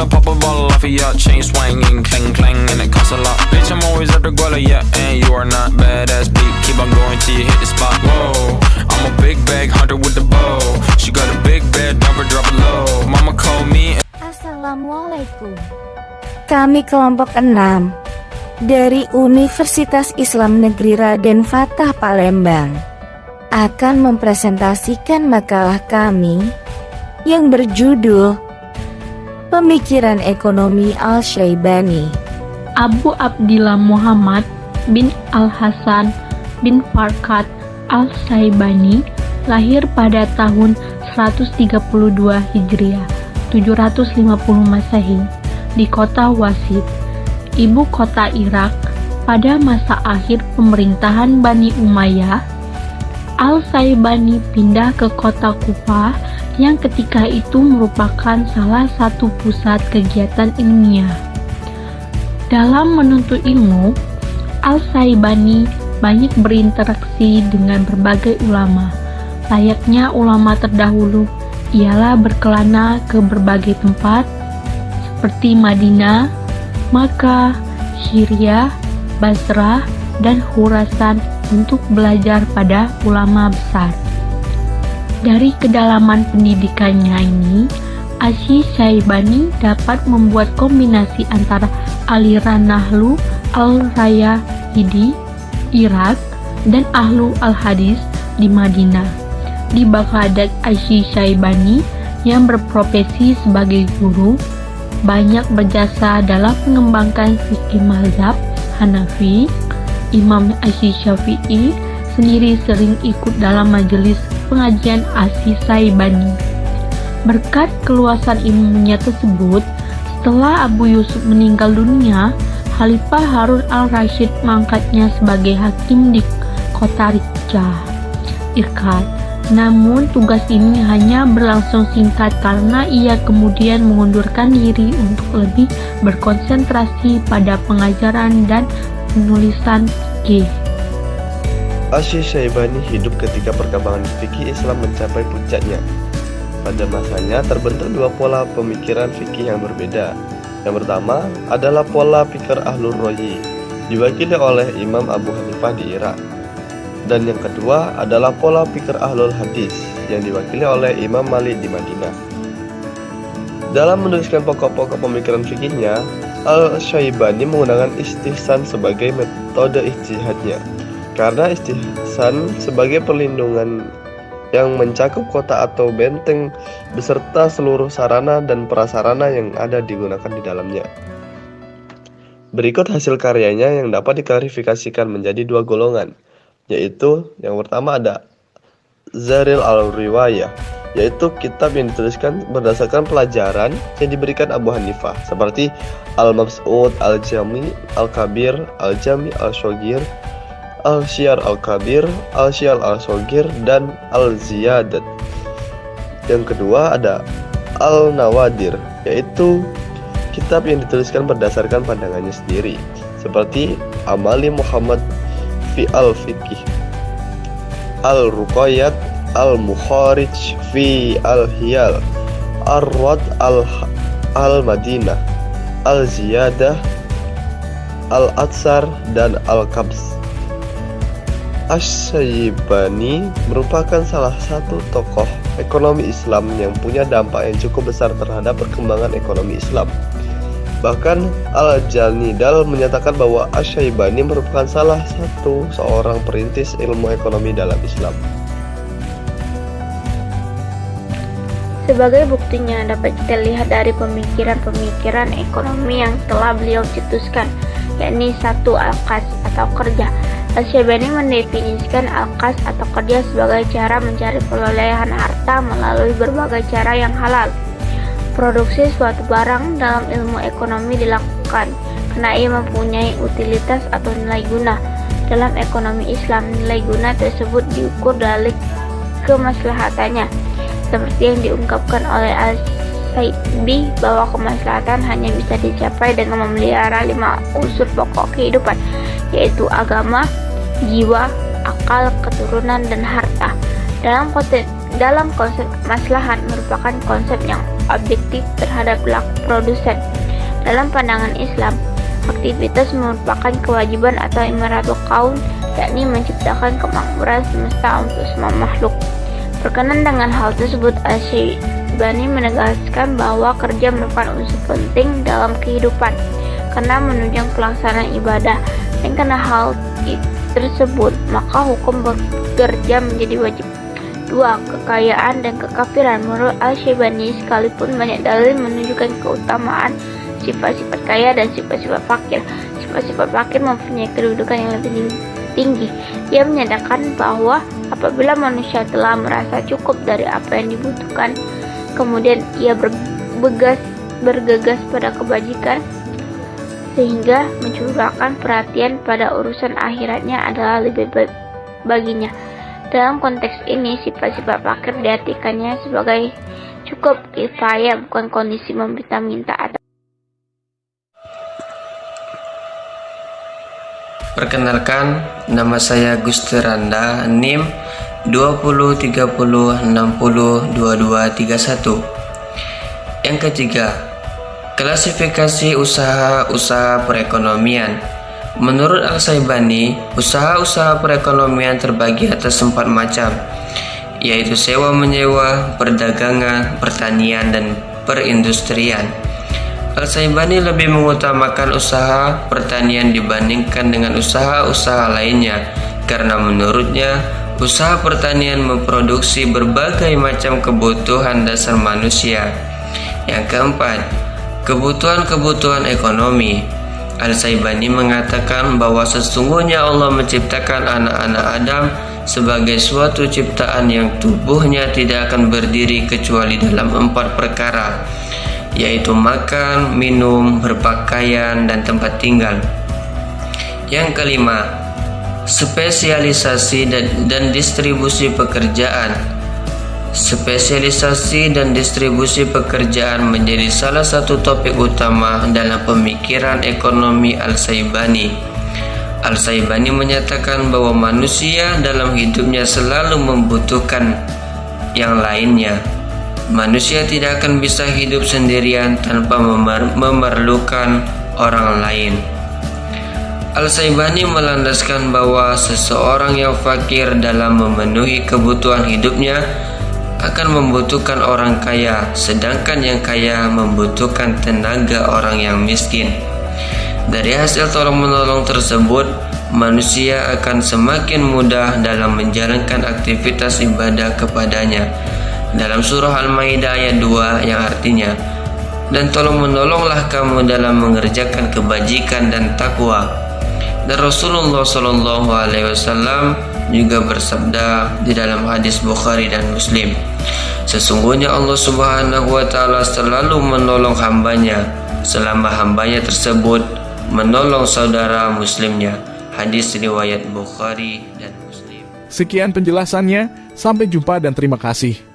I'll pop a bottle off of ya. Chain swinging, clang clang, and it costs a lot. Bitch, I'm always at the guala, yeah. And you are not badass beat. Keep on going till you hit the spot. Whoa, I'm a big bag hunter with the bow. She got a big bed, drop it low. Mama called me. Assalamualaikum. Kami kelompok 6 dari Universitas Islam Negeri Raden Fatah Palembang akan mempresentasikan makalah kami yang berjudul Pemikiran Ekonomi Al-Syaibani. Abu Abdillah Muhammad bin Al-Hasan bin Farkat Al-Syaibani lahir pada tahun 132 Hijriah, 750 Masehi di kota Wasit, ibu kota Irak. Pada masa akhir pemerintahan Bani Umayyah, Al-Syaibani pindah ke kota Kufah yang ketika itu merupakan salah satu pusat kegiatan ilmiah. Dalam menuntut ilmu, Al-Syaibani banyak berinteraksi dengan berbagai ulama. Layaknya ulama terdahulu, ialah berkelana ke berbagai tempat seperti Madinah, Makkah, Syria, Basrah, dan Khurasan untuk belajar pada ulama besar. Dari kedalaman pendidikannya ini, Asy-Syaibani dapat membuat kombinasi antara aliran Nahlu al-Rayahidi Irak dan Ahlu al-Hadis di Madinah. Di Baghdad, Asy-Syaibani yang berprofesi sebagai guru banyak berjasa dalam mengembangkan fikih mazhab Hanafi. Imam Asy-Syafi'i sendiri sering ikut dalam majelis pengajian Asy-Syaibani. Berkat keluasan ilmunya tersebut, setelah Abu Yusuf meninggal dunia, Khalifah Harun al-Rasyid mengangkatnya sebagai hakim di kota Irkat. Namun tugas ini hanya berlangsung singkat karena ia kemudian mengundurkan diri untuk lebih berkonsentrasi pada pengajaran dan penulisan fikih. Asy-Syaibani hidup ketika perkembangan fikih Islam mencapai puncaknya. Pada masanya terbentuk dua pola pemikiran fikih yang berbeda. Yang pertama adalah pola pikir Ahlur Ra'yi, diwakili oleh Imam Abu Hanifah di Irak. Dan yang kedua adalah pola pikir Ahlul Hadis, yang diwakili oleh Imam Malik di Madinah. Dalam menuliskan pokok-pokok pemikiran fikihnya, Al-Syaibani menggunakan istihsan sebagai metode ijtihadnya. Karena istihsan sebagai perlindungan yang mencakup kota atau benteng beserta seluruh sarana dan prasarana yang ada digunakan di dalamnya. Berikut hasil karyanya yang dapat diklarifikasikan menjadi dua golongan, yaitu yang pertama ada Zaril al-Riwayah, yaitu kitab yang dituliskan berdasarkan pelajaran yang diberikan Abu Hanifah, seperti Al-Mabsud, Al-Jami, Al-Kabir, Al-Jami, Al-Shogir, Al-Syiar Al-Kabir, Al-Syiar Al-Shogir, dan Al-Ziyadat. Yang kedua ada Al-Nawadir, yaitu kitab yang dituliskan berdasarkan pandangannya sendiri, seperti Amali Muhammad fi Al-Fiqih, Al-Ruqayyat, Al-Mukharij fi Al-Hiyal, Ar-Rad Al-Madinah, Al-Ziyadah, Al-Atsar, dan Al-Qabs. Asy-Syaibani merupakan salah satu tokoh ekonomi Islam yang punya dampak yang cukup besar terhadap perkembangan ekonomi Islam. Bahkan Al-Janidal menyatakan bahwa Asy-Syaibani merupakan salah satu seorang perintis ilmu ekonomi dalam Islam. Sebagai buktinya dapat kita lihat dari pemikiran-pemikiran ekonomi yang telah beliau cetuskan, yakni 1. Al-Kas atau kerja. Asy-Syaibani mendefinisikan al-kas atau kerja sebagai cara mencari perolehan harta melalui berbagai cara yang halal. Produksi suatu barang dalam ilmu ekonomi dilakukan karena ia mempunyai utilitas atau nilai guna. Dalam ekonomi Islam, nilai guna tersebut diukur dari kemaslahatannya, seperti yang diungkapkan oleh Al-Syaibani bahwa kemaslahatan hanya bisa dicapai dengan memelihara 5 unsur pokok kehidupan, yaitu agama, jiwa, akal, keturunan, dan harta. Dalam konsep maslahat merupakan konsep yang objektif terhadap laku produsen. Dalam pandangan Islam, aktivitas merupakan kewajiban atau imaratul kaun, yakni menciptakan kemakmuran semesta untuk semua makhluk. Berkenan dengan hal tersebut, Al-Syaibani menegaskan bahwa kerja merupakan unsur penting dalam kehidupan karena menunjang pelaksanaan ibadah, dan karena hal tersebut maka hukum bekerja menjadi wajib. 2. Kekayaan dan kekafiran. Menurut Al-Syaibani, sekalipun banyak dalil menunjukkan keutamaan sifat-sifat kaya dan sifat-sifat fakir, sifat-sifat fakir mempunyai kedudukan yang lebih tinggi. Ia menyatakan bahwa apabila manusia telah merasa cukup dari apa yang dibutuhkan, kemudian ia bergegas pada kebajikan sehingga mencurahkan perhatian pada urusan akhiratnya adalah lebih baik baginya. Dalam konteks ini, sifat-sifat fakir diartikannya sebagai cukup kifayah, bukan kondisi meminta-minta atau. Perkenalkan, nama saya Gusti Randa, NIM 2030602231. Yang ketiga, klasifikasi usaha-usaha perekonomian. Menurut Al-Syaibani, usaha-usaha perekonomian terbagi atas 4 macam, yaitu sewa-menyewa, perdagangan, pertanian, dan perindustrian. Al-Syaibani lebih mengutamakan usaha pertanian dibandingkan dengan usaha-usaha lainnya karena menurutnya usaha pertanian memproduksi berbagai macam kebutuhan dasar manusia. Yang keempat, kebutuhan-kebutuhan ekonomi. Al-Syaibani mengatakan bahwa sesungguhnya Allah menciptakan anak-anak Adam sebagai suatu ciptaan yang tubuhnya tidak akan berdiri kecuali dalam 4 perkara, yaitu makan, minum, berpakaian, dan tempat tinggal. Yang kelima, spesialisasi dan distribusi pekerjaan. Spesialisasi dan distribusi pekerjaan menjadi salah satu topik utama dalam pemikiran ekonomi Al-Syaibani. Al-Syaibani menyatakan bahwa manusia dalam hidupnya selalu membutuhkan yang lainnya. Manusia tidak akan bisa hidup sendirian tanpa memerlukan orang lain. Al-Syaibani melandaskan bahwa seseorang yang fakir dalam memenuhi kebutuhan hidupnya akan membutuhkan orang kaya, sedangkan yang kaya membutuhkan tenaga orang yang miskin. Dari hasil tolong-menolong tersebut, manusia akan semakin mudah dalam menjalankan aktivitas ibadah kepadanya. Dalam surah Al-Maidah ayat 2 yang artinya, dan tolong-menolonglah kamu dalam mengerjakan kebajikan dan takwa. Dan Rasulullah SAW juga bersabda di dalam hadis Bukhari dan Muslim, sesungguhnya Allah Subhanahu wa Ta'ala selalu menolong hambanya selama hambanya tersebut menolong saudara muslimnya. Hadis riwayat Bukhari dan Muslim. Sekian penjelasannya, sampai jumpa dan terima kasih.